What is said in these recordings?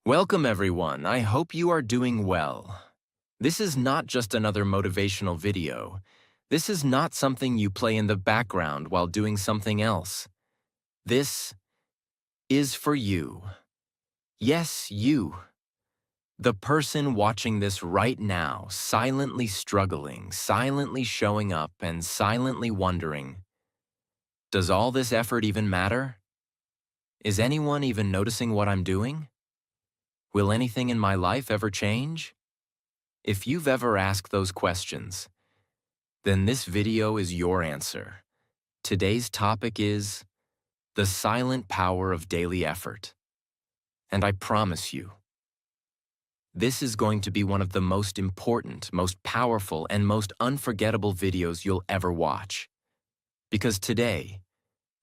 Welcome, everyone. I hope you are doing well. This is not just another motivational video. This is not something you play in the background while doing something else. This is for you. Yes, you. The person watching this right now, silently struggling, silently showing up, and silently wondering, does all this effort even matter? Is anyone even noticing what I'm doing? Will anything in my life ever change? If you've ever asked those questions, then this video is your answer. Today's topic is the silent power of daily effort. And I promise you, this is going to be one of the most important, most powerful, and most unforgettable videos you'll ever watch. Because today,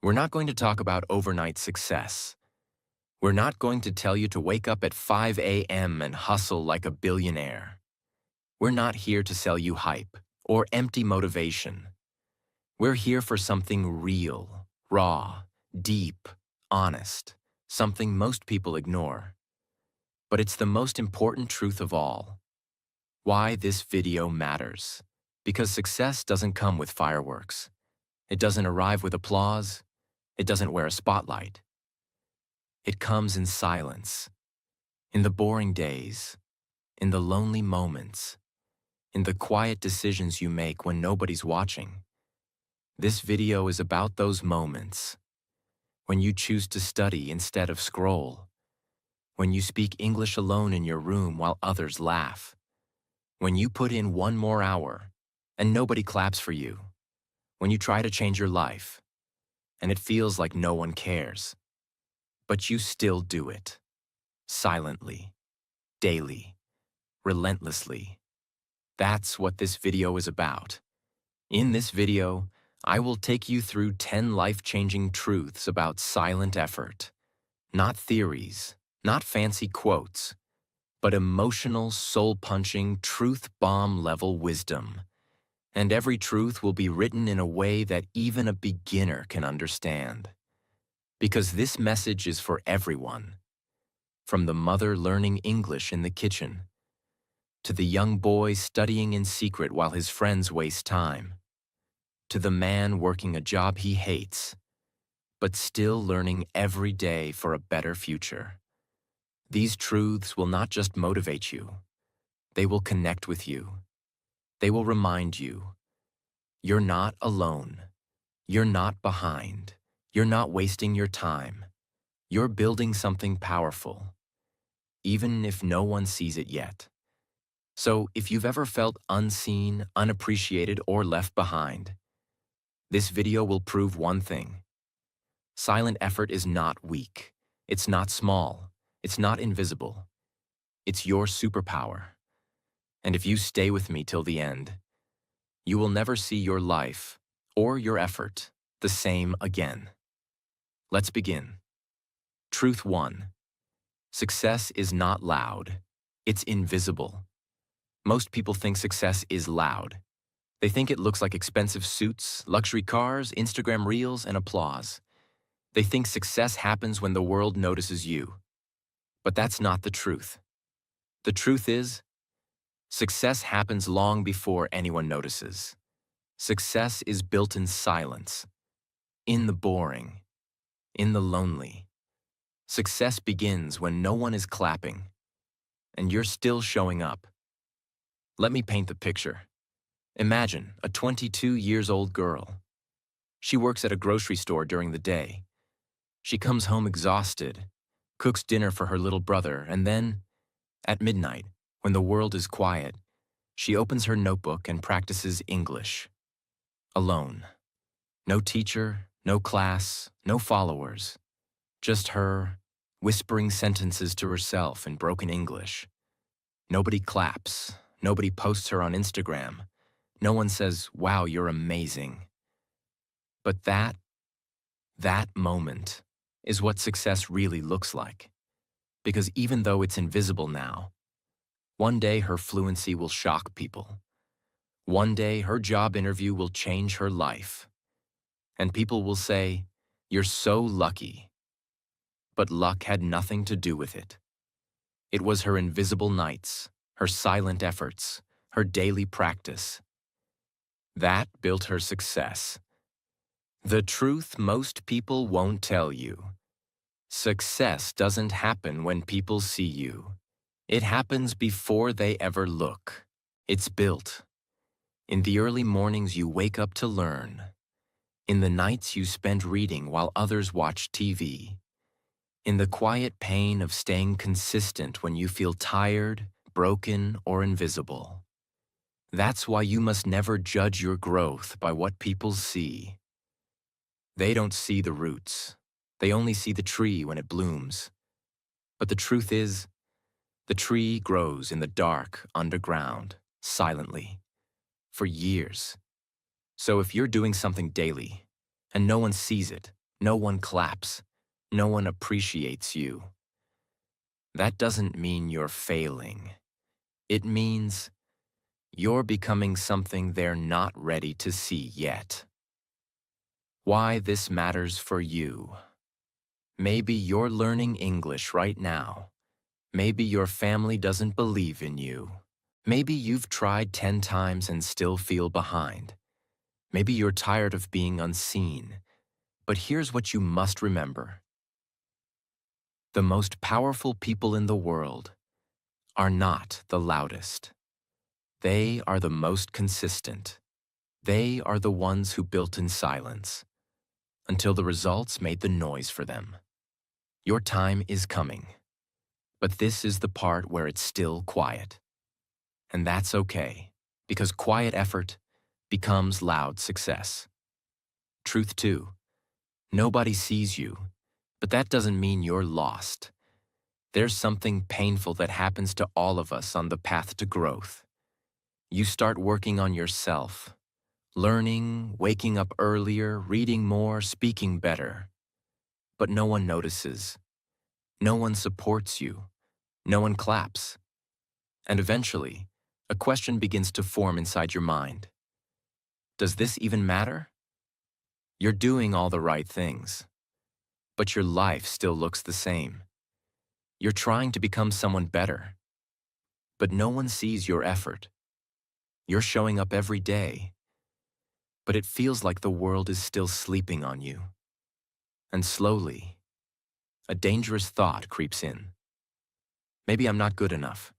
we're not going to talk about overnight success. We're not going to tell you to wake up at 5 a.m. and hustle like a billionaire. We're not here to sell you hype or empty motivation. We're here for something real, raw, deep, honest, something most people ignore. But it's the most important truth of all. Why this video matters. Because success doesn't come with fireworks. It doesn't arrive with applause. It doesn't wear a spotlight. It comes in silence, in the boring days, in the lonely moments, in the quiet decisions you make when nobody's watching. This video is about those moments when you choose to study instead of scroll, when you speak English alone in your room while others laugh, when you put in one more hour and nobody claps for you, when you try to change your life and it feels like no one cares, but you still do it, silently, daily, relentlessly. That's what this video is about. In this video, I will take you through 10 life-changing truths about silent effort. Not theories, not fancy quotes, but emotional, soul-punching, truth-bomb-level wisdom. And every truth will be written in a way that even a beginner can understand. Because this message is for everyone. From the mother learning English in the kitchen, to the young boy studying in secret while his friends waste time, to the man working a job he hates, but still learning every day for a better future. These truths will not just motivate you, they will connect with you. They will remind you, you're not alone, you're not behind, you're not wasting your time. You're building something powerful, even if no one sees it yet. So if you've ever felt unseen, unappreciated, or left behind, this video will prove one thing. Silent effort is not weak. It's not small. It's not invisible. It's your superpower. And if you stay with me till the end, you will never see your life or your effort the same again. Let's begin. Truth 1. Success is not loud. It's invisible. Most people think success is loud. They think it looks like expensive suits, luxury cars, Instagram reels, and applause. They think success happens when the world notices you. But that's not the truth. The truth is, success happens long before anyone notices. Success is built in silence, in the boring, in the lonely. Success begins when no one is clapping, and you're still showing up. Let me paint the picture. Imagine a 22-year-old girl. She works at a grocery store during the day. She comes home exhausted, cooks dinner for her little brother, and then, at midnight, when the world is quiet, she opens her notebook and practices English. Alone. No teacher, no class, no followers. Just her, whispering sentences to herself in broken English. Nobody claps. Nobody posts her on Instagram. No one says, "Wow, you're amazing." But that moment is what success really looks like. Because even though it's invisible now, one day her fluency will shock people. One day her job interview will change her life. And people will say, "You're so lucky." But luck had nothing to do with it. It was her invisible nights, her silent efforts, her daily practice. That built her success. The truth most people won't tell you. Success doesn't happen when people see you. It happens before they ever look. It's built. In the early mornings you wake up to learn. In the nights you spend reading while others watch TV. In the quiet pain of staying consistent when you feel tired, broken, or invisible. That's why you must never judge your growth by what people see. They don't see the roots. They only see the tree when it blooms. But the truth is, the tree grows in the dark, underground, silently, for years. So if you're doing something daily, and no one sees it, no one claps, no one appreciates you, that doesn't mean you're failing. It means you're becoming something they're not ready to see yet. Why this matters for you. Maybe you're learning English right now. Maybe your family doesn't believe in you. Maybe you've tried 10 times and still feel behind. Maybe you're tired of being unseen. But here's what you must remember. The most powerful people in the world are not the loudest. They are the most consistent. They are the ones who built in silence, until the results made the noise for them. Your time is coming. But this is the part where it's still quiet. And that's okay, because quiet effort becomes loud success. Truth too, nobody sees you, but that doesn't mean you're lost. There's something painful that happens to all of us on the path to growth. You start working on yourself, learning, waking up earlier, reading more, speaking better. But no one notices. No one supports you. No one claps. And eventually, a question begins to form inside your mind. Does this even matter? You're doing all the right things, but your life still looks the same. You're trying to become someone better, but no one sees your effort. You're showing up every day, but it feels like the world is still sleeping on you. And slowly, a dangerous thought creeps in. Maybe I'm not good enough.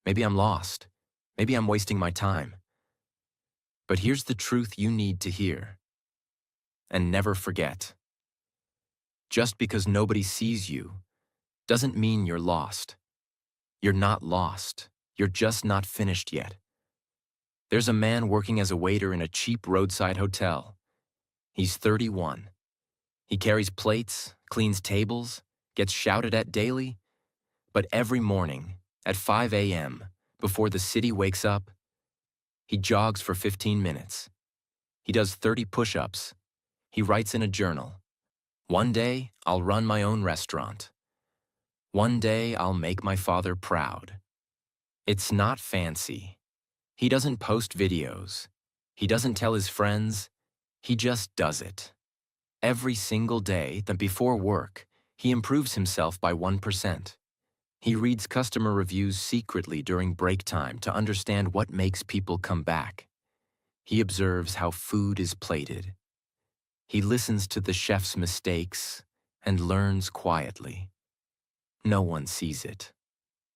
Maybe I'm lost. Maybe I'm wasting my time. But here's the truth you need to hear. And never forget. Just because nobody sees you doesn't mean you're lost. You're not lost. You're just not finished yet. There's a man working as a waiter in a cheap roadside hotel. He's 31. He carries plates, cleans tables, gets shouted at daily. But every morning, at 5 a.m., before the city wakes up, he jogs for 15 minutes. He does 30 push-ups. He writes in a journal. One day, I'll run my own restaurant. One day, I'll make my father proud. It's not fancy. He doesn't post videos. He doesn't tell his friends. He just does it. Every single day, that before work, he improves himself by 1%. He reads customer reviews secretly during break time to understand what makes people come back. He observes how food is plated. He listens to the chef's mistakes and learns quietly. No one sees it.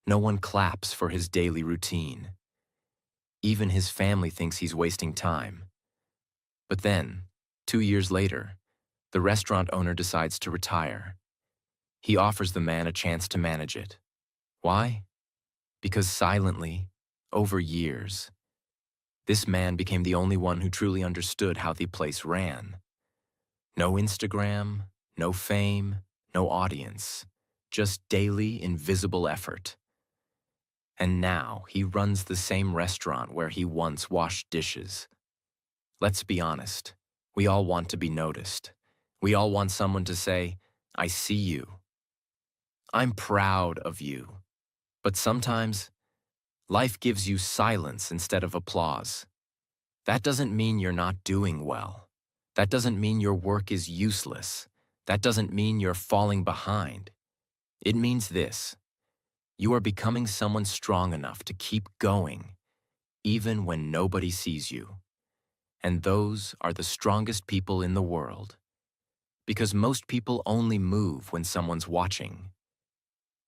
No one claps for his daily routine. Even his family thinks he's wasting time. But then, 2 years later, the restaurant owner decides to retire. He offers the man a chance to manage it. Why? Because silently, over years, this man became the only one who truly understood how the place ran. No Instagram, no fame, no audience, just daily, invisible effort. And now he runs the same restaurant where he once washed dishes. Let's be honest, we all want to be noticed. We all want someone to say, "I see you. I'm proud of you." But sometimes, life gives you silence instead of applause. That doesn't mean you're not doing well. That doesn't mean your work is useless. That doesn't mean you're falling behind. It means this. You are becoming someone strong enough to keep going, even when nobody sees you. And those are the strongest people in the world, because most people only move when someone's watching.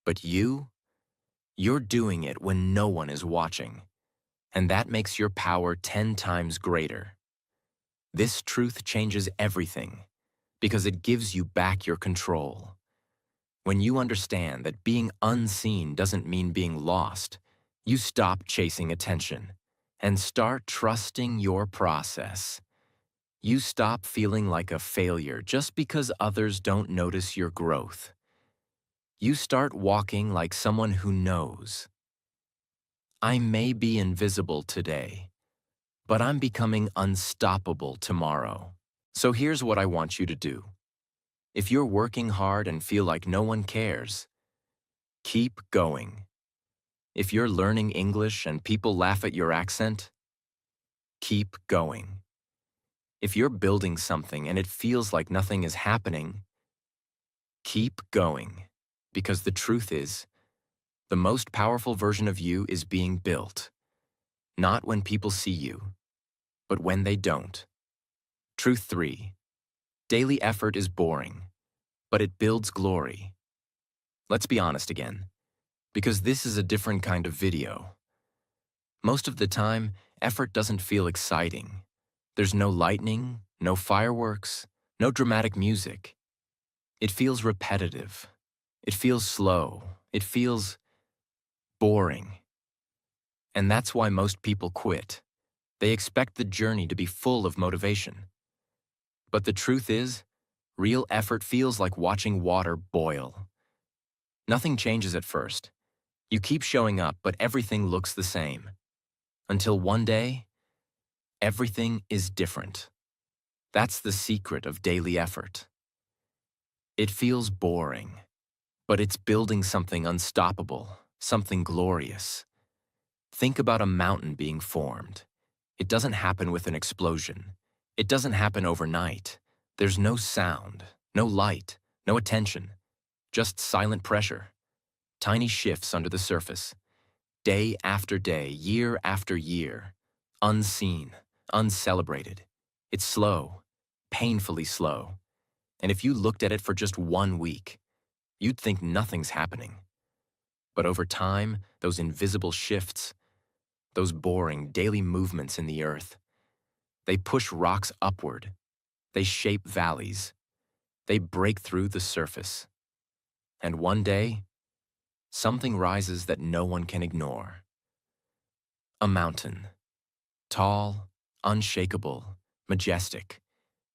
But you're doing it when no one is watching, and that makes your power 10 times greater. This truth changes everything, because it gives you back your control. When you understand that being unseen doesn't mean being lost, you stop chasing attention and start trusting your process. You stop feeling like a failure just because others don't notice your growth. You start walking like someone who knows. I may be invisible today, but I'm becoming unstoppable tomorrow. So here's what I want you to do. If you're working hard and feel like no one cares, keep going. If you're learning English and people laugh at your accent, keep going. If you're building something and it feels like nothing is happening, keep going. Because the truth is, the most powerful version of you is being built. Not when people see you, but when they don't. Truth 3. Daily effort is boring, but it builds glory. Let's be honest again, because this is a different kind of video. Most of the time, effort doesn't feel exciting. There's no lightning, no fireworks, no dramatic music. It feels repetitive. It feels slow. It feels boring. And that's why most people quit. They expect the journey to be full of motivation. But the truth is, real effort feels like watching water boil. Nothing changes at first. You keep showing up, but everything looks the same. Until one day, everything is different. That's the secret of daily effort. It feels boring, but it's building something unstoppable, something glorious. Think about a mountain being formed. It doesn't happen with an explosion. It doesn't happen overnight. There's no sound, no light, no attention, just silent pressure. Tiny shifts under the surface. Day after day, year after year. Unseen, uncelebrated. It's slow, painfully slow. And if you looked at it for just 1 week, you'd think nothing's happening. But over time, those invisible shifts, those boring daily movements in the earth, they push rocks upward. They shape valleys. They break through the surface. And one day, something rises that no one can ignore. A mountain. Tall, unshakable, majestic.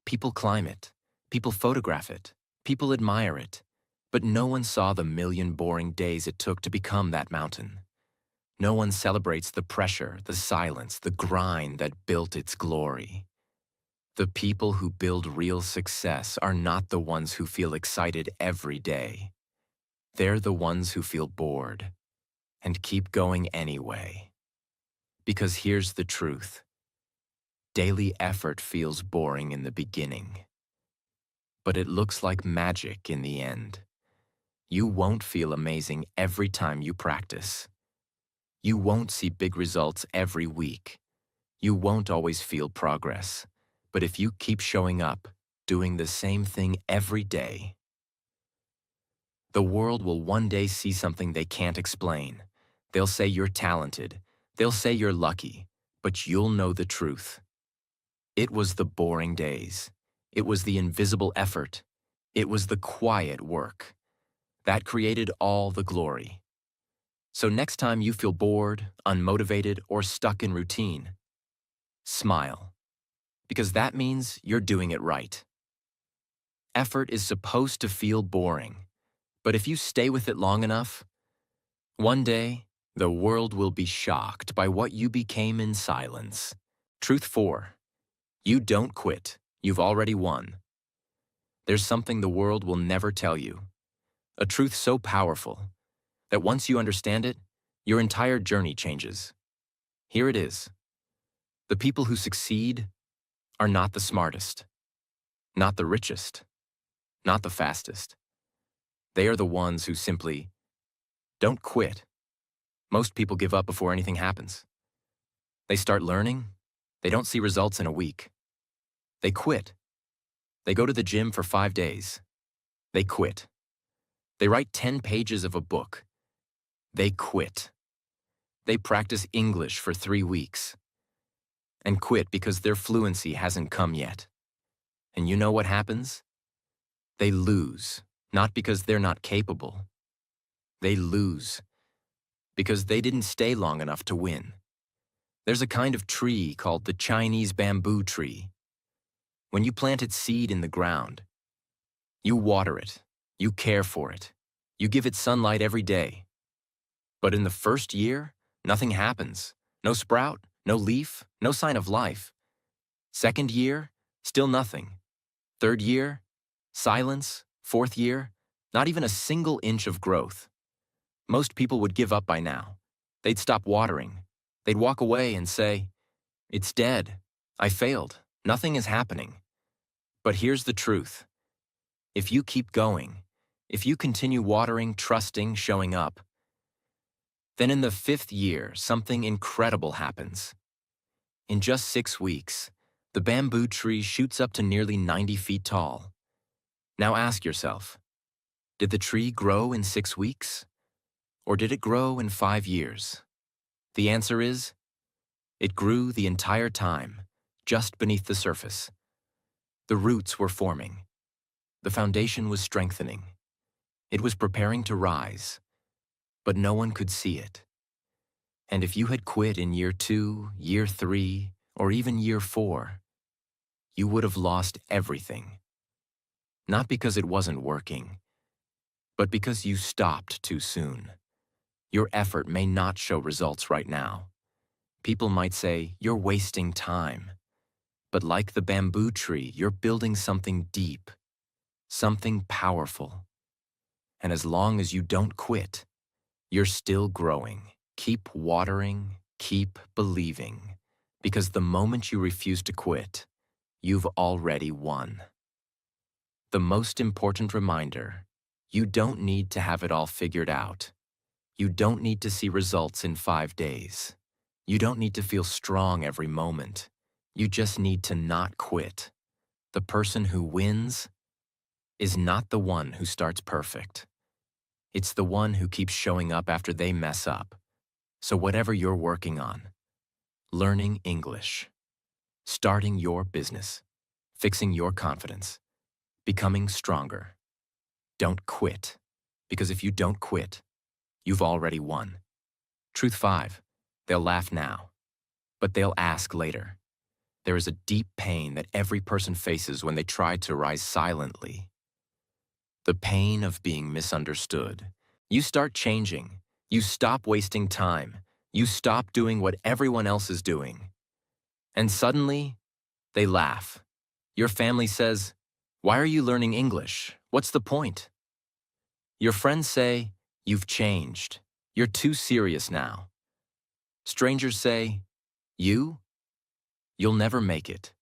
People climb it. People photograph it. People admire it. But no one saw the million boring days it took to become that mountain. No one celebrates the pressure, the silence, the grind that built its glory. The people who build real success are not the ones who feel excited every day. They're the ones who feel bored and keep going anyway. Because here's the truth. Daily effort feels boring in the beginning, but it looks like magic in the end. You won't feel amazing every time you practice. You won't see big results every week. You won't always feel progress. But if you keep showing up, doing the same thing every day, the world will one day see something they can't explain. They'll say you're talented. They'll say you're lucky. But you'll know the truth. It was the boring days. It was the invisible effort. It was the quiet work that created all the glory. So next time you feel bored, unmotivated, or stuck in routine, smile. Because that means you're doing it right. Effort is supposed to feel boring, but if you stay with it long enough, one day, the world will be shocked by what you became in silence. Truth 4. You don't quit. You've already won. There's something the world will never tell you. A truth so powerful that once you understand it, your entire journey changes. Here it is. The people who succeed are not the smartest, not the richest, not the fastest. They are the ones who simply Don't quit. Most people give up before anything happens. They start learning. They don't see results in a week. They quit. They go to the gym for 5 days. They quit. They write 10 pages of a book. They quit. They practice English for 3 weeks and quit because their fluency hasn't come yet. And you know what happens? They lose, not because they're not capable. They lose because they didn't stay long enough to win. There's a kind of tree called the Chinese bamboo tree. When you plant its seed in the ground, you water it, you care for it, you give it sunlight every day. But in the first year, nothing happens. No sprout, no leaf, no sign of life. Second year, still nothing. Third year, silence. Fourth year, not even a single inch of growth. Most people would give up by now. They'd stop watering. They'd walk away and say, "It's dead. I failed. Nothing is happening." But here's the truth. If you keep going, if you continue watering, trusting, showing up, then in the 5th year, something incredible happens. In just 6 weeks, the bamboo tree shoots up to nearly 90 feet tall. Now ask yourself, did the tree grow in 6 weeks? Or did it grow in 5 years? The answer is, it grew the entire time, just beneath the surface. The roots were forming. The foundation was strengthening. It was preparing to rise, but no one could see it. And if you had quit in year 2, year 3, or even year 4, you would have lost everything. Not because it wasn't working, but because you stopped too soon. Your effort may not show results right now. People might say, "You're wasting time." But like the bamboo tree, you're building something deep, something powerful. And as long as you don't quit, you're still growing. Keep watering, keep believing, because the moment you refuse to quit, you've already won. The most important reminder, you don't need to have it all figured out. You don't need to see results in 5 days. You don't need to feel strong every moment. You just need to not quit. The person who wins is not the one who starts perfect. It's the one who keeps showing up after they mess up. So whatever you're working on, learning English, starting your business, fixing your confidence, becoming stronger, don't quit. Because if you don't quit, you've already won. Truth 5, they'll laugh now, but they'll ask later. There is a deep pain that every person faces when they try to rise silently. The pain of being misunderstood. You start changing. You stop wasting time. You stop doing what everyone else is doing. And suddenly, they laugh. Your family says, "Why are you learning English? What's the point?" Your friends say, "You've changed. You're too serious now." Strangers say, You'll never make it."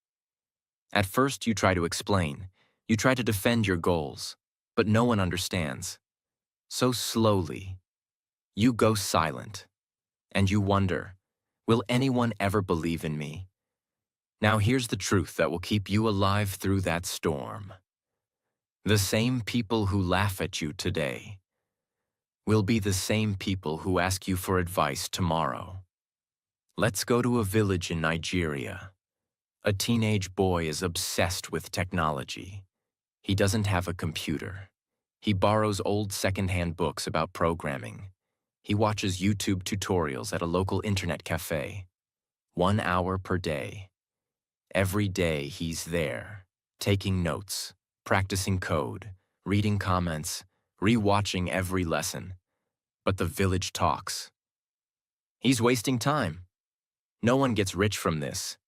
At first, you try to explain. You try to defend your goals, but no one understands. So slowly, you go silent, and you wonder, will anyone ever believe in me? Now here's the truth that will keep you alive through that storm. The same people who laugh at you today will be the same people who ask you for advice tomorrow. Let's go to a village in Nigeria. A teenage boy is obsessed with technology. He doesn't have a computer. He borrows old secondhand books about programming. He watches YouTube tutorials at a local internet cafe. 1 hour per day. Every day he's there, taking notes, practicing code, reading comments, rewatching every lesson. But the village talks. He's wasting time. No one gets rich from this.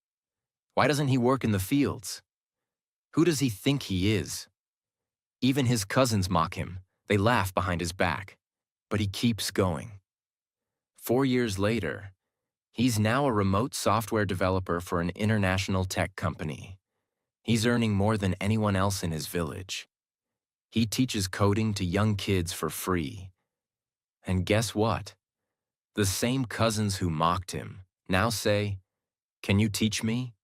Why doesn't he work in the fields? Who does he think he is? Even his cousins mock him. They laugh behind his back. But he keeps going. 4 years later, he's now a remote software developer for an international tech company. He's earning more than anyone else in his village. He teaches coding to young kids for free. And guess what? The same cousins who mocked him now say, "Can you teach me?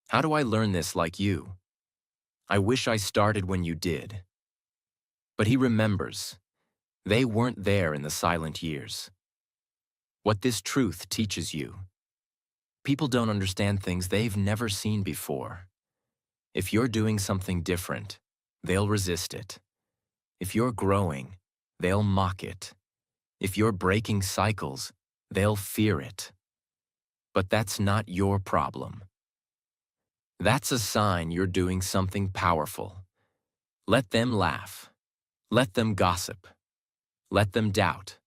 How do I learn this like you? I wish I started when you did." But he remembers, they weren't there in the silent years. What this truth teaches you: people don't understand things they've never seen before. If you're doing something different, they'll resist it. If you're growing, they'll mock it. If you're breaking cycles, they'll fear it. But that's not your problem. That's a sign you're doing something powerful. Let them laugh. Let them gossip. Let them doubt.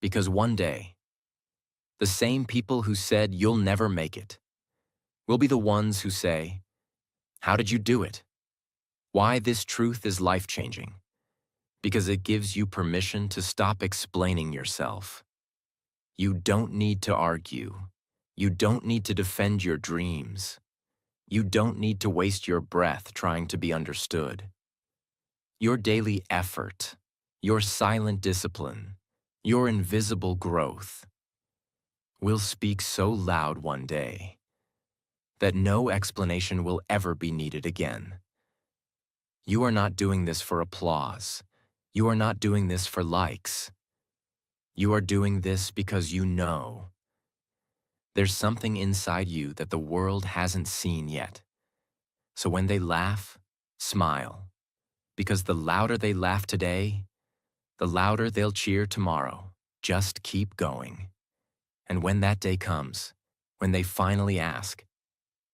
Because one day, the same people who said you'll never make it will be the ones who say, "How did you do it?" Why this truth is life-changing? Because it gives you permission to stop explaining yourself. You don't need to argue. You don't need to defend your dreams. You don't need to waste your breath trying to be understood. Your daily effort, your silent discipline, your invisible growth will speak so loud one day that no explanation will ever be needed again. You are not doing this for applause. You are not doing this for likes. You are doing this because you know there's something inside you that the world hasn't seen yet. So when they laugh, smile, because the louder they laugh today, the louder they'll cheer tomorrow. Just keep going. And when that day comes, when they finally ask,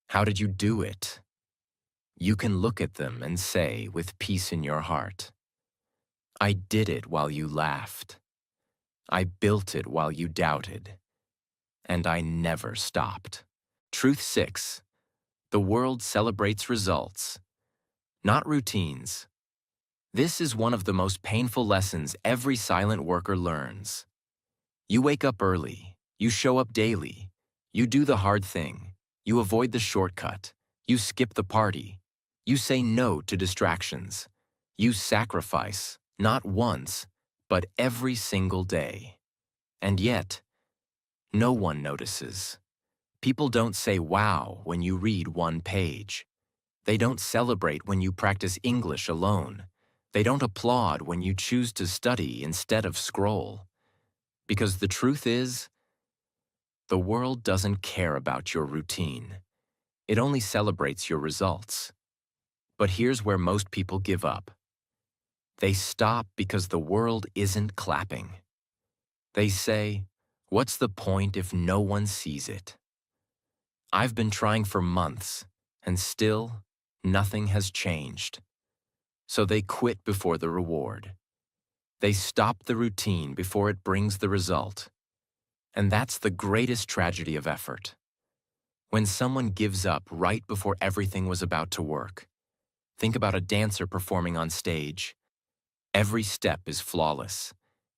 "How did you do it?" you can look at them and say with peace in your heart, "I did it while you laughed. I built it while you doubted. And I never stopped." Truth 6. The world celebrates results, not routines. This is one of the most painful lessons every silent worker learns. You wake up early, you show up daily, you do the hard thing, you avoid the shortcut, you skip the party, you say no to distractions, you sacrifice, not once, but every single day. And yet, no one notices. People don't say wow when you read one page. They don't celebrate when you practice English alone. They don't applaud when you choose to study instead of scroll. Because the truth is, the world doesn't care about your routine. It only celebrates your results. But here's where most people give up. They stop because the world isn't clapping. They say, "What's the point if no one sees it? I've been trying for months, and still, nothing has changed." So they quit before the reward. They stop the routine before it brings the result. And that's the greatest tragedy of effort. When someone gives up right before everything was about to work. Think about a dancer performing on stage. Every step is flawless.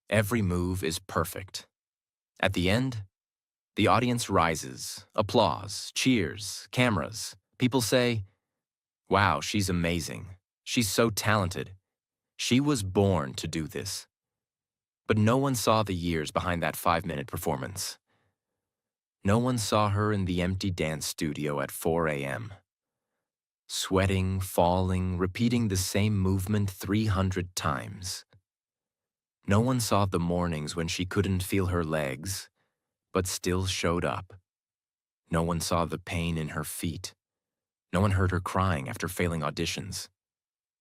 Every move is perfect. At the end, the audience rises, applause, cheers, cameras. People say, "Wow, she's amazing. She's so talented. She was born to do this." But no one saw the years behind that 5-minute performance. No one saw her in the empty dance studio at 4 a.m. Sweating, falling, repeating the same movement 300 times. No one saw the mornings when she couldn't feel her legs, but still showed up. No one saw the pain in her feet. No one heard her crying after failing auditions.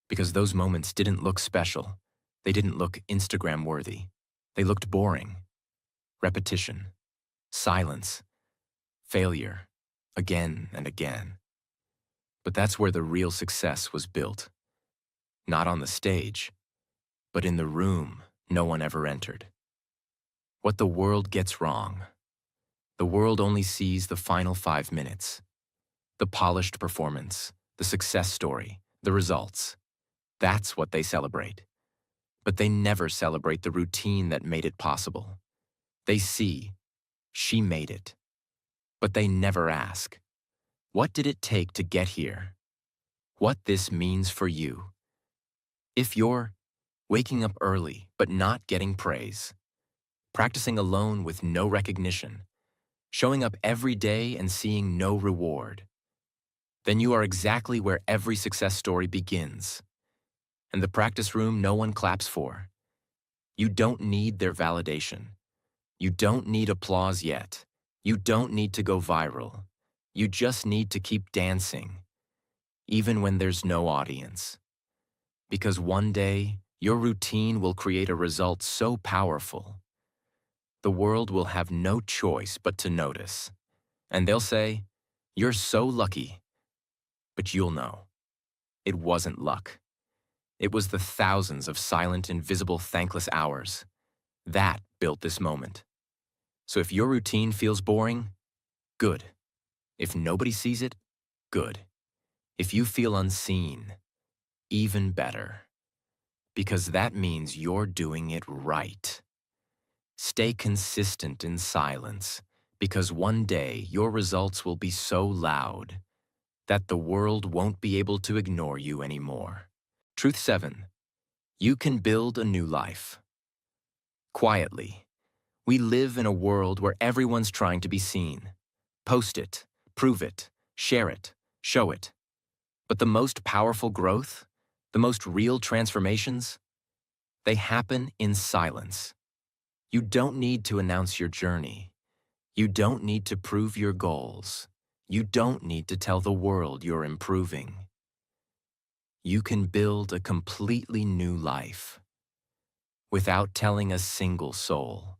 Because those moments didn't look special. They didn't look Instagram-worthy. They looked boring. Repetition. Silence. Failure. Again and again. But that's where the real success was built. Not on the stage, but in the room no one ever entered. What the world gets wrong. The world only sees the final 5 minutes. The polished performance, the success story, the results. That's what they celebrate. But they never celebrate the routine that made it possible. They see, she made it. But they never ask, what did it take to get here? What this means for you. If you're waking up early but not getting praise, practicing alone with no recognition, showing up every day and seeing no reward, then you are exactly where every success story begins. In the practice room no one claps for. You don't need their validation. You don't need applause yet. You don't need to go viral. You just need to keep dancing, even when there's no audience. Because one day, your routine will create a result so powerful, the world will have no choice but to notice. And they'll say, "You're so lucky." But you'll know, it wasn't luck. It was the thousands of silent, invisible, thankless hours that built this moment. So if your routine feels boring, good. If nobody sees it, good. If you feel unseen, even better. Because that means you're doing it right. Stay consistent in silence, because one day your results will be so loud that the world won't be able to ignore you anymore. Truth 7. You can build a new life. Quietly. We live in a world where everyone's trying to be seen. Post it, prove it, share it, show it. But the most powerful growth, the most real transformations, they happen in silence. You don't need to announce your journey. You don't need to prove your goals. You don't need to tell the world you're improving. You can build a completely new life without telling a single soul.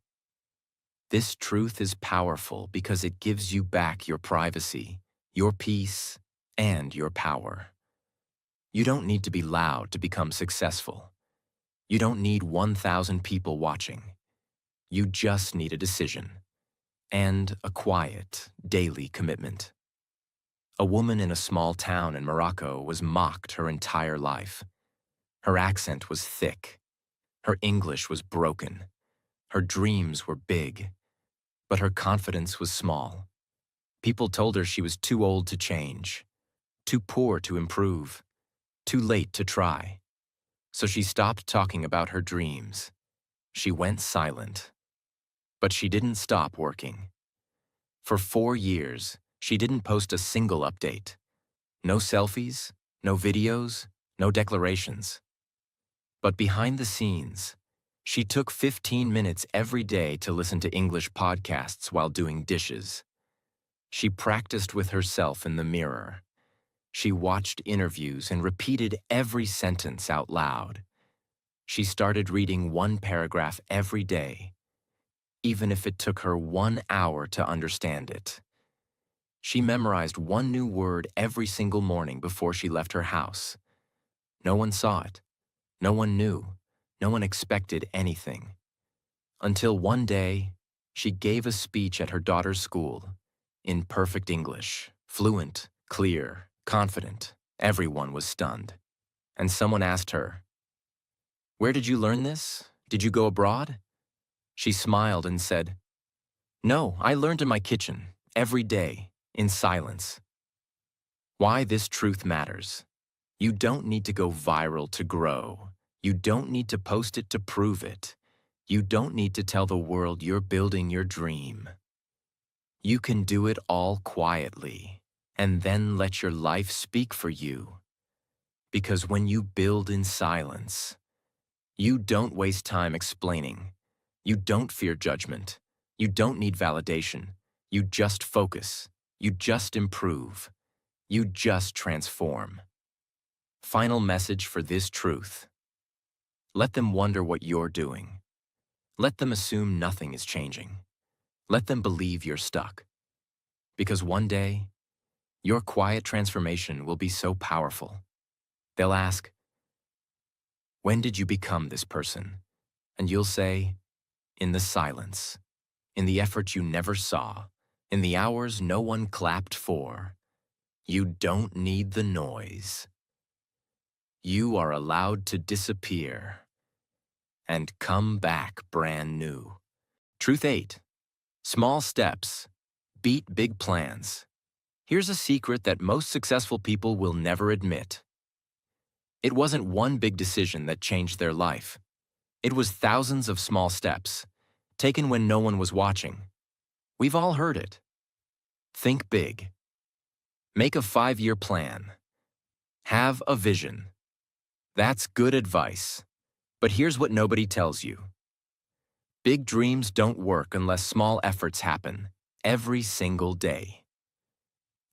This truth is powerful because it gives you back your privacy, your peace, and your power. You don't need to be loud to become successful. You don't need 1,000 people watching. You just need a decision and a quiet, daily commitment. A woman in a small town in Morocco was mocked her entire life. Her accent was thick. Her English was broken. Her dreams were big, but her confidence was small. People told her she was too old to change, too poor to improve, too late to try. So she stopped talking about her dreams. She went silent. But she didn't stop working. For 4 years, she didn't post a single update. No selfies, no videos, no declarations. But behind the scenes, she took 15 minutes every day to listen to English podcasts while doing dishes. She practiced with herself in the mirror. She watched interviews and repeated every sentence out loud. She started reading one paragraph every day, even if it took her 1 hour to understand it. She memorized one new word every single morning before she left her house. No one saw it. No one knew. No one expected anything. Until one day, she gave a speech at her daughter's school in perfect English, fluent, clear, confident. Everyone was stunned. And someone asked her, "Where did you learn this? Did you go abroad?" She smiled and said, "No, I learned in my kitchen, every day, in silence." Why this truth matters. You don't need to go viral to grow. You don't need to post it to prove it. You don't need to tell the world you're building your dream. You can do it all quietly, and then let your life speak for you. Because when you build in silence, you don't waste time explaining. You don't fear judgment. You don't need validation. You just focus. You just improve. You just transform. Final message for this truth. Let them wonder what you're doing. Let them assume nothing is changing. Let them believe you're stuck. Because one day, your quiet transformation will be so powerful. They'll ask, "When did you become this person?" And you'll say, "In the silence, in the effort you never saw, in the hours no one clapped for." You don't need the noise. You are allowed to disappear and come back brand new. Truth 8. Small steps beat big plans. Here's a secret that most successful people will never admit. It wasn't one big decision that changed their life. It was thousands of small steps. taken when no one was watching. We've all heard it. Think big. Make a 5-year plan. Have a vision. That's good advice. But here's what nobody tells you. Big dreams don't work unless small efforts happen, every single day.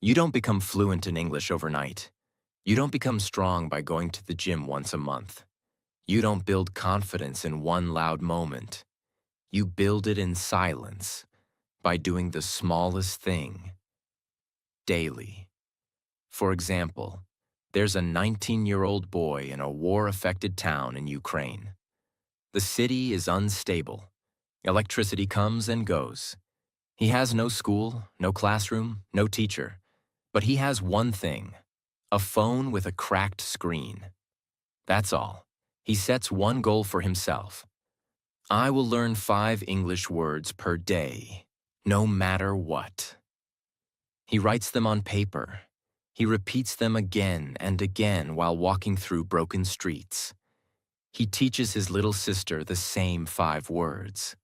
You don't become fluent in English overnight. You don't become strong by going to the gym once a month. You don't build confidence in one loud moment. You build it in silence, by doing the smallest thing, daily. For example, there's a 19-year-old boy in a war-affected town in Ukraine. The city is unstable. Electricity comes and goes. He has no school, no classroom, no teacher. But he has one thing, a phone with a cracked screen. That's all. He sets one goal for himself. I will learn 5 English words per day, no matter what. He writes them on paper. He repeats them again and again while walking through broken streets. He teaches his little sister the same 5 words.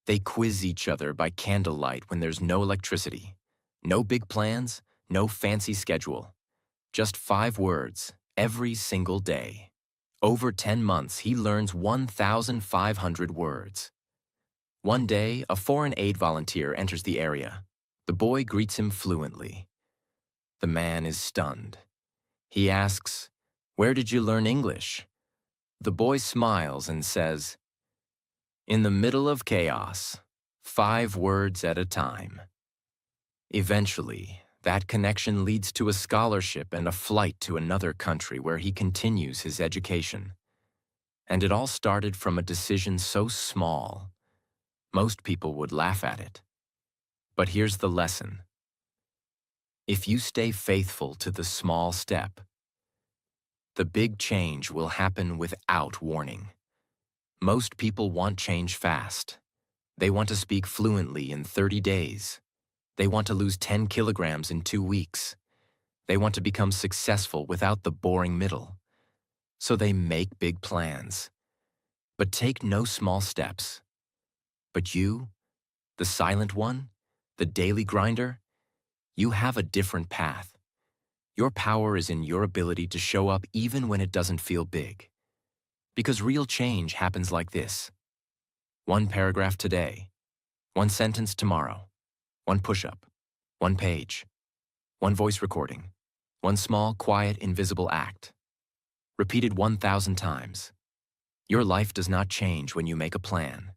They quiz each other by candlelight when there's no electricity. No big plans, no fancy schedule. Just 5 words, every single day. Over 10 months, he learns 1,500 words. One day, a foreign aid volunteer enters the area. The boy greets him fluently. The man is stunned. He asks, "Where did you learn English?" The boy smiles and says, "In the middle of chaos, 5 words at a time." Eventually, that connection leads to a scholarship and a flight to another country where he continues his education. And it all started from a decision so small, most people would laugh at it. But here's the lesson. If you stay faithful to the small step, the big change will happen without warning. Most people want change fast. They want to speak fluently in 30 days. They want to lose 10 kilograms in 2 weeks. They want to become successful without the boring middle. So they make big plans, but take no small steps. But you, the silent one, the daily grinder, you have a different path. Your power is in your ability to show up even when it doesn't feel big. Because real change happens like this. 1 paragraph today, 1 sentence tomorrow, 1 push-up, 1 page, 1 voice recording, 1 small, quiet, invisible act. Repeated 1,000 times. Your life does not change when you make a plan.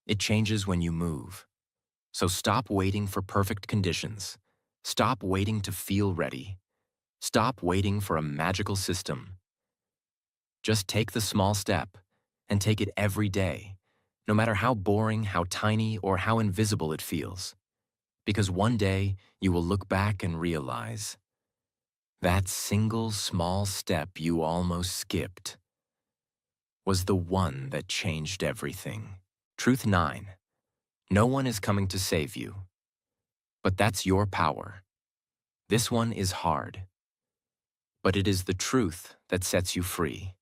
It changes when you move. So stop waiting for perfect conditions. Stop waiting to feel ready. Stop waiting for a magical system. Just take the small step and take it every day, no matter how boring, how tiny, or how invisible it feels. Because one day you will look back and realize that single small step you almost skipped was the one that changed everything. Truth 9. No one is coming to save you. But that's your power. This one is hard. But it is the truth that sets you free.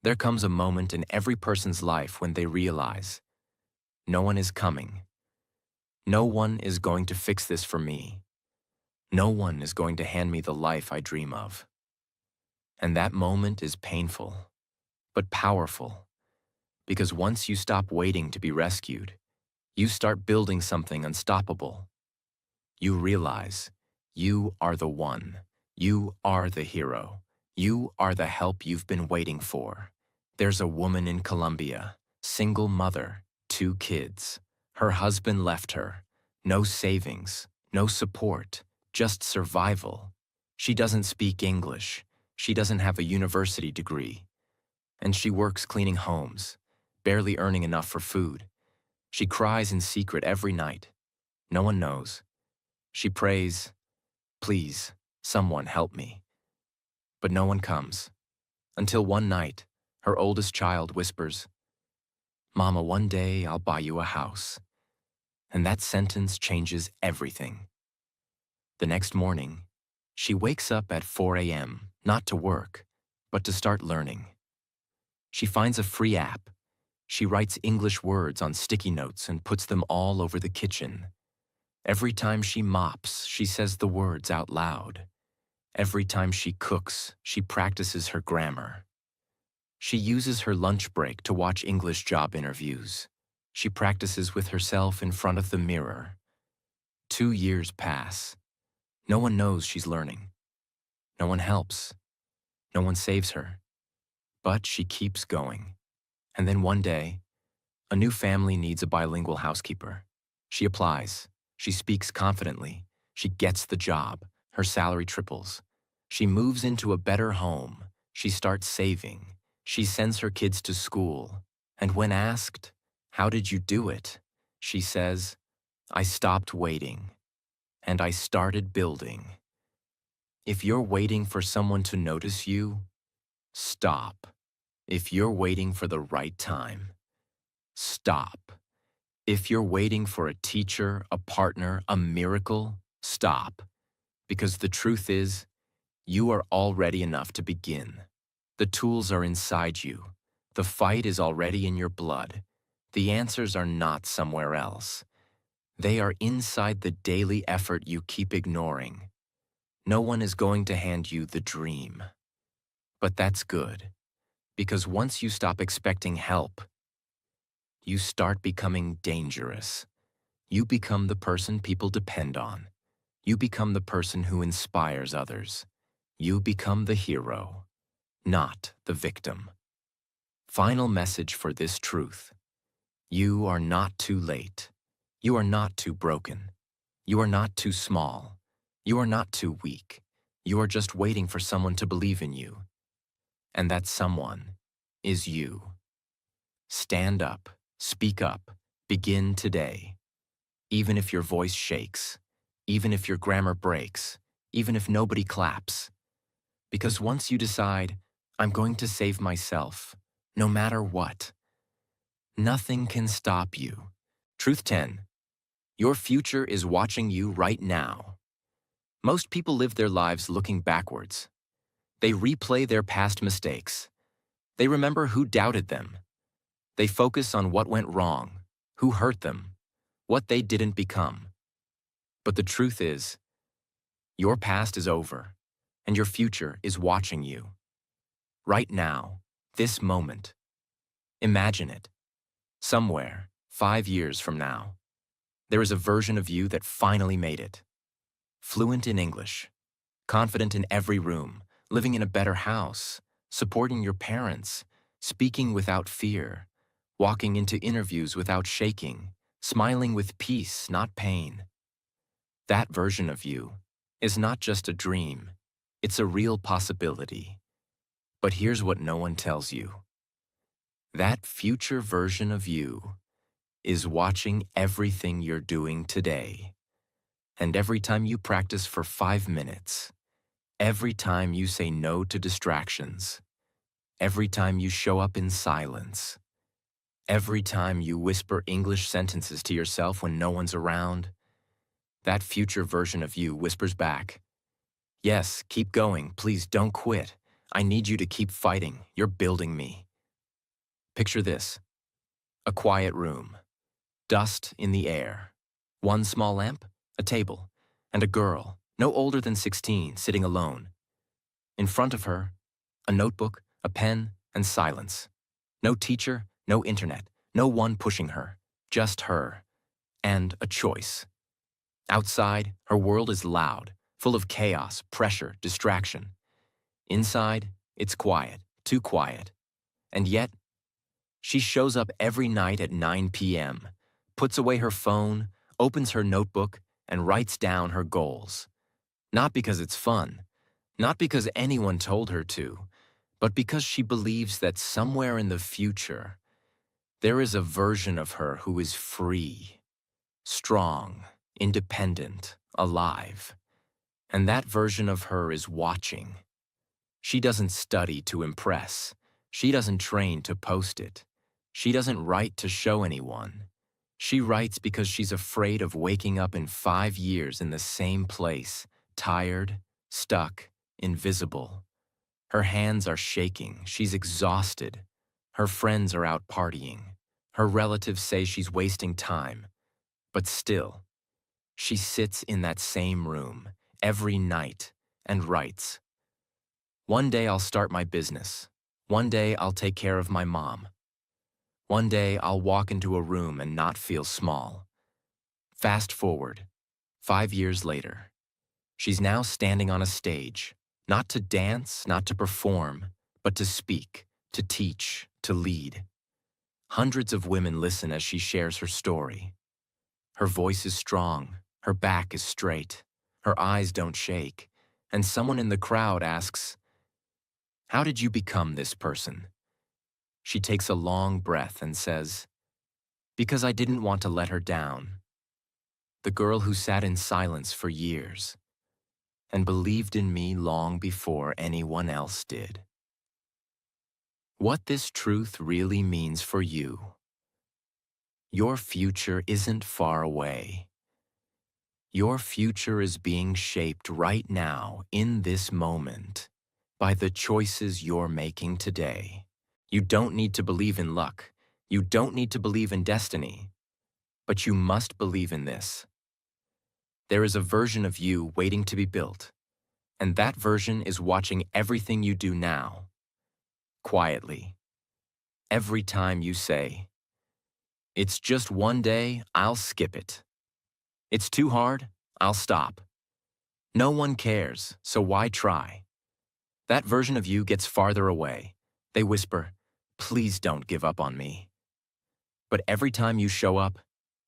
There comes a moment in every person's life when they realize, no one is coming. No one is going to fix this for me. No one is going to hand me the life I dream of. And that moment is painful, but powerful. Because once you stop waiting to be rescued, you start building something unstoppable. You realize you are the one. You are the hero. You are the help you've been waiting for. There's a woman in Colombia, single mother, 2 kids. Her husband left her. No savings, no support, just survival. She doesn't speak English. She doesn't have a university degree. And she works cleaning homes, barely earning enough for food. She cries in secret every night. No one knows. She prays, "Please, someone help me." But no one comes. Until one night, her oldest child whispers, "Mama, one day I'll buy you a house." And that sentence changes everything. The next morning, she wakes up at 4 a.m., not to work, but to start learning. She finds a free app. She writes English words on sticky notes and puts them all over the kitchen. Every time she mops, she says the words out loud. Every time she cooks, she practices her grammar. She uses her lunch break to watch English job interviews. She practices with herself in front of the mirror. 2 years pass. No one knows she's learning. No one helps. No one saves her. But she keeps going. And then one day, a new family needs a bilingual housekeeper. She applies. She speaks confidently. She gets the job. Her salary triples. She moves into a better home. She starts saving. She sends her kids to school. And when asked, "How did you do it?" she says, "I stopped waiting. And I started building." If you're waiting for someone to notice you, stop. If you're waiting for the right time, stop. If you're waiting for a teacher, a partner, a miracle, stop. Because the truth is, you are already enough to begin. The tools are inside you. The fight is already in your blood. The answers are not somewhere else. They are inside the daily effort you keep ignoring. No one is going to hand you the dream. But that's good, because once you stop expecting help, you start becoming dangerous. You become the person people depend on. You become the person who inspires others. You become the hero, not the victim. Final message for this truth. You are not too late. You are not too broken. You are not too small. You are not too weak. You are just waiting for someone to believe in you. And that someone is you. Stand up, speak up, begin today. Even if your voice shakes, even if your grammar breaks, even if nobody claps. Because once you decide, "I'm going to save myself, no matter what," nothing can stop you. Truth 10. Your future is watching you right now. Most people live their lives looking backwards. They replay their past mistakes. They remember who doubted them. They focus on what went wrong, who hurt them, what they didn't become. But the truth is, your past is over, and your future is watching you. Right now, this moment. Imagine it. Somewhere, 5 years from now, there is a version of you that finally made it. Fluent in English, confident in every room, living in a better house, supporting your parents, speaking without fear, walking into interviews without shaking, smiling with peace, not pain. That version of you is not just a dream, it's a real possibility. But here's what no one tells you. That future version of you is watching everything you're doing today. And every time you practice for 5 minutes, every time you say no to distractions, every time you show up in silence, every time you whisper English sentences to yourself when no one's around, that future version of you whispers back, "Yes, keep going, please don't quit. I need you to keep fighting, you're building me." Picture this, a quiet room, dust in the air, one small lamp, a table, and a girl, no older than 16, sitting alone. In front of her, a notebook, a pen, and silence. No teacher, no internet, no one pushing her, just her, and a choice. Outside, her world is loud, full of chaos, pressure, distraction. Inside, it's quiet, too quiet. And yet, she shows up every night at 9 p.m., puts away her phone, opens her notebook, and writes down her goals. Not because it's fun, not because anyone told her to, but because she believes that somewhere in the future, there is a version of her who is free, strong, independent, alive. And that version of her is watching. She doesn't study to impress. She doesn't train to post it. She doesn't write to show anyone. She writes because she's afraid of waking up in 5 years in the same place, tired, stuck, invisible. Her hands are shaking. She's exhausted. Her friends are out partying. Her relatives say she's wasting time, but still, she sits in that same room every night and writes, "One day I'll start my business. One day I'll take care of my mom. One day I'll walk into a room and not feel small." Fast forward, 5 years later. She's now standing on a stage, not to dance, not to perform, but to speak, to teach, to lead. Hundreds of women listen as she shares her story. Her voice is strong, her back is straight, her eyes don't shake, and someone in the crowd asks, "How did you become this person?" She takes a long breath and says, "Because I didn't want to let her down." The girl who sat in silence for years and believed in me long before anyone else did. What this truth really means for you: your future isn't far away. Your future is being shaped right now, in this moment, by the choices you're making today. You don't need to believe in luck. You don't need to believe in destiny. But you must believe in this. There is a version of you waiting to be built, and that version is watching everything you do now, quietly. Every time you say, "It's just one day, I'll skip it. It's too hard, I'll stop. No one cares, so why try?" That version of you gets farther away. They whisper, "Please don't give up on me." But every time you show up,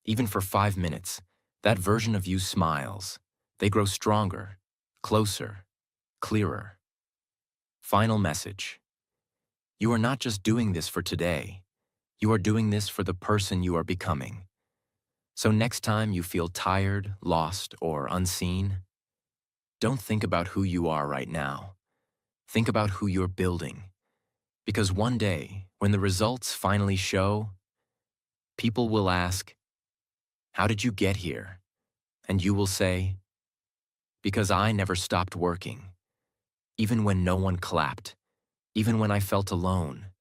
even for 5 minutes, that version of you smiles. They grow stronger, closer, clearer. Final message. You are not just doing this for today. You are doing this for the person you are becoming. So next time you feel tired, lost, or unseen, don't think about who you are right now. Think about who you're building. Because one day, when the results finally show, people will ask, "How did you get here?" And you will say, "Because I never stopped working. Even when no one clapped, even when I felt alone,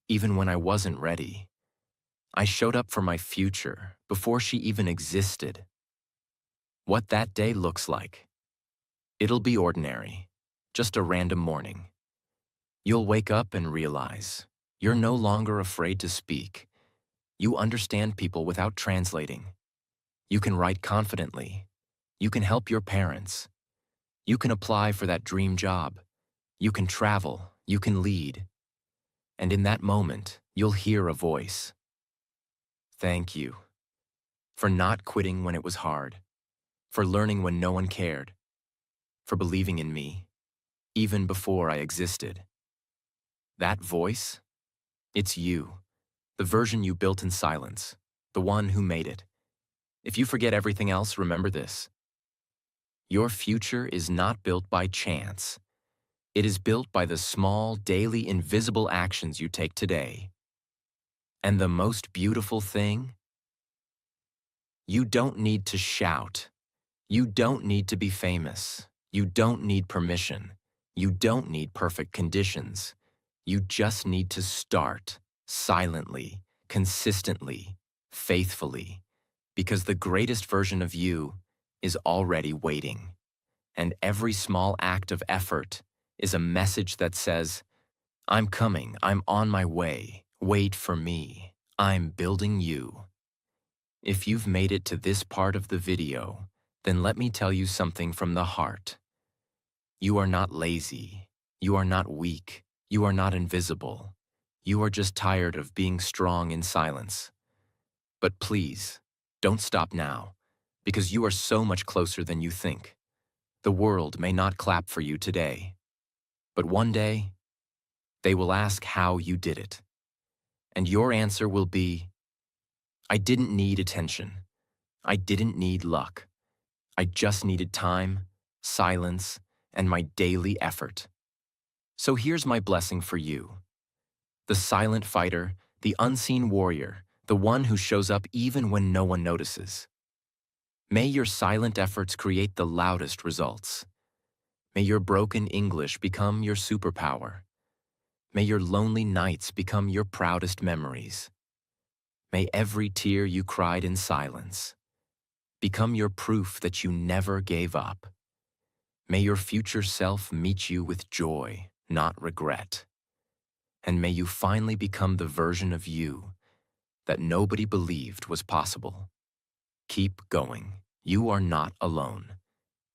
even when I wasn't ready. I showed up for my future before she even existed." What that day looks like. It'll be ordinary, just a random morning. You'll wake up and realize you're no longer afraid to speak. You understand people without translating. You can write confidently. You can help your parents. You can apply for that dream job. You can travel. You can lead. And in that moment, you'll hear a voice. Thank you for not quitting when it was hard, for learning when no one cared, for believing in me, even before I existed. That voice? It's you, the version you built in silence, the one who made it. If you forget everything else, remember this. Your future is not built by chance. It is built by the small, daily, invisible actions you take today. And the most beautiful thing? You don't need to shout. You don't need to be famous. You don't need permission. You don't need perfect conditions. You just need to start, silently, consistently, faithfully, because the greatest version of you is already waiting. And every small act of effort is a message that says, "I'm coming, I'm on my way, wait for me, I'm building you." If you've made it to this part of the video, then let me tell you something from the heart. You are not lazy. You are not weak. You are not invisible. You are just tired of being strong in silence. But please, don't stop now, because you are so much closer than you think. The world may not clap for you today, but one day, they will ask how you did it. And your answer will be, "I didn't need attention. I didn't need luck. I just needed time, silence, and my daily effort." So here's my blessing for you. The silent fighter, the unseen warrior, the one who shows up even when no one notices. May your silent efforts create the loudest results. May your broken English become your superpower. May your lonely nights become your proudest memories. May every tear you cried in silence become your proof that you never gave up. May your future self meet you with joy, not regret. And may you finally become the version of you that nobody believed was possible. Keep going. You are not alone.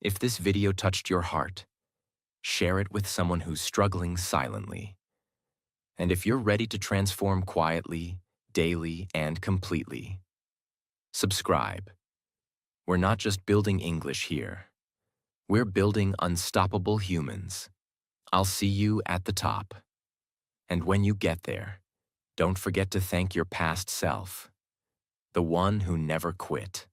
If this video touched your heart, share it with someone who's struggling silently. And if you're ready to transform quietly, daily, and completely, subscribe. We're not just building English here. We're building unstoppable humans. I'll see you at the top. And when you get there, don't forget to thank your past self, the one who never quit.